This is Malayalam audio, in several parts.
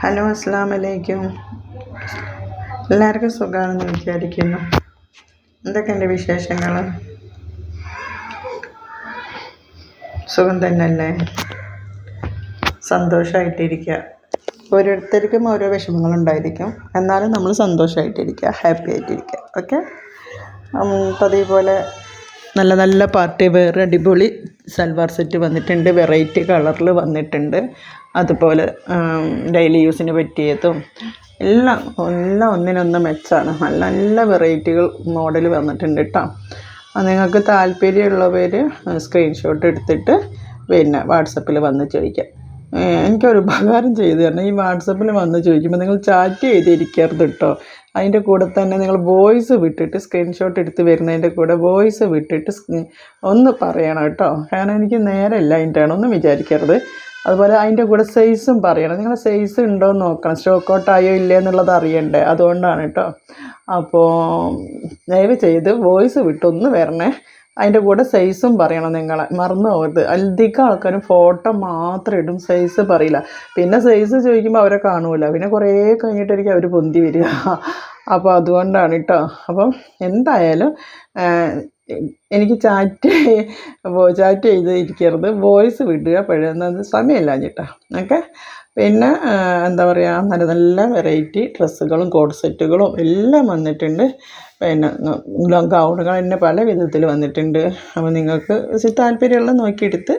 ഹലോ, അസ്സലാമു അലൈക്കും. എല്ലാവർക്കും സുഖമാണെന്ന് വിചാരിക്കുന്നു. എന്തൊക്കെയുണ്ട് വിശേഷങ്ങൾ? സുഖം തന്നെയല്ലേ? സന്തോഷമായിട്ടിരിക്കുക. ഓരോരുത്തർക്കും ഓരോ വിഷമങ്ങളുണ്ടായിരിക്കും, എന്നാലും നമ്മൾ സന്തോഷമായിട്ടിരിക്കുക, ഹാപ്പി ആയിട്ടിരിക്കുക. ഓക്കെ. അതേപോലെ നല്ല നല്ല പാർട്ടി വെയർ അടിപൊളി സൽവാർ സെറ്റ് വന്നിട്ടുണ്ട്, വെറൈറ്റി കളറിൽ വന്നിട്ടുണ്ട്. അതുപോലെ ഡെയിലി യൂസിന് പറ്റിയതും എല്ലാം ഒന്നിനൊന്ന് മെച്ചമാണ്. നല്ല നല്ല വെറൈറ്റികൾ മോഡൽ വന്നിട്ടുണ്ട് കേട്ടോ. നിങ്ങൾക്ക് താല്പര്യമുള്ളവർ സ്ക്രീൻഷോട്ട് എടുത്തിട്ട് വാട്സപ്പിൽ വന്ന് ചോദിക്കാം. എനിക്കൊരു ഉപകാരം ചെയ്തു തരണം. ഈ വാട്സപ്പിൽ വന്ന് ചോദിക്കുമ്പോൾ നിങ്ങൾ ചാറ്റ് ചെയ്തിരിക്കരുത് കേട്ടോ. അതിൻ്റെ കൂടെ തന്നെ നിങ്ങൾ വോയിസ് വിട്ടിട്ട് സ്ക്രീൻഷോട്ട് എടുത്ത് വരുന്നതിൻ്റെ കൂടെ വോയിസ് വിട്ടിട്ട് ഒന്ന് പറയണം കേട്ടോ. കാരണം എനിക്ക് നേരമില്ല അതിൻ്റെയാണ്, ഒന്നും വിചാരിക്കരുത്. അതുപോലെ അതിൻ്റെ കൂടെ സൈസും പറയണം. നിങ്ങളുടെ സൈസ് ഉണ്ടോ എന്ന് നോക്കണം, സ്റ്റോക്ക് ഔട്ടായോ ഇല്ലേ എന്നുള്ളത് അറിയണ്ടേ, അതുകൊണ്ടാണ് കേട്ടോ. അപ്പോൾ ദയവ് ചെയ്ത് വോയിസ് വിട്ടൊന്ന് വരണേ. അതിൻ്റെ കൂടെ സൈസും പറയണം. നിങ്ങളെ മറന്നു പോകരുത്. അധികം ആൾക്കാരും ഫോട്ടോ മാത്രം ഇടും, സൈസ് പറയില്ല. പിന്നെ സൈസ് ചോദിക്കുമ്പോൾ അവരെ കാണൂല, പിന്നെ കുറേ കഴിഞ്ഞിട്ടായിരിക്കും അവർ പൊന്തി വരിക. അപ്പോൾ അതുകൊണ്ടാണ് കേട്ടോ. അപ്പം എന്തായാലും എനിക്ക് ചാറ്റ് ചെയ്ത് ഇരിക്കരുത്, വോയിസ് വിടുക. പഴയത് സമയമില്ലാഞ്ഞിട്ടാ. ഓക്കെ. പിന്നെ എന്താ പറയുക, നല്ല നല്ല വെറൈറ്റി ഡ്രസ്സുകളും കോഡ് സെറ്റുകളും എല്ലാം വന്നിട്ടുണ്ട്. പിന്നെ ഗൗണുകൾ തന്നെ പല വിധത്തിൽ വന്നിട്ടുണ്ട്. അപ്പോൾ നിങ്ങൾക്ക് താല്പര്യമുള്ള നോക്കിയെടുത്ത്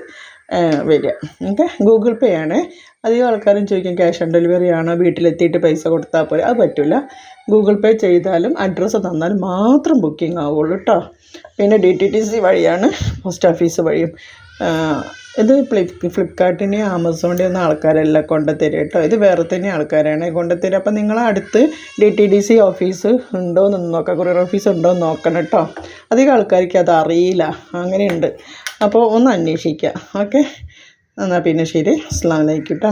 വരിക. ഓക്കെ. ഗൂഗിൾ പേ ആണ്. അധികം ആൾക്കാരും ചോദിക്കും ക്യാഷ് ഓൺ ഡെലിവറി ആണോ, വീട്ടിലെത്തിയിട്ട് പൈസ കൊടുത്താൽ പോലെ. അത് പറ്റില്ല. ഗൂഗിൾ പേ ചെയ്താലും അഡ്രസ്സ് തന്നാലും മാത്രം ബുക്കിംഗ് ആവുള്ളൂ കേട്ടോ. പിന്നെ DTDC വഴിയാണ്, പോസ്റ്റ് ഓഫീസ് വഴിയും. ഇത് ഫ്ലിപ്കാർട്ടിൻ്റെയും ആമസോണിൻ്റെയും ഒന്നും ആൾക്കാരല്ല കൊണ്ടുതരിക കേട്ടോ. ഇത് വേറെ തന്നെ ആൾക്കാരാണ് കൊണ്ടുതരിക. അപ്പോൾ നിങ്ങളെ അടുത്ത് DTDC ഓഫീസ് ഉണ്ടോ എന്ന് നോക്കാം, കൊറിയർ ഓഫീസ് ഉണ്ടോ എന്ന് നോക്കണം കേട്ടോ. അധികം ആൾക്കാർക്ക് അത് അറിയില്ല, അങ്ങനെയുണ്ട്. അപ്പോൾ ഒന്ന് അന്വേഷിക്കുക. ഓക്കെ. എന്നാൽ പിന്നെ ശരി, അസ്സലാമു അലൈക്കും കേട്ടോ.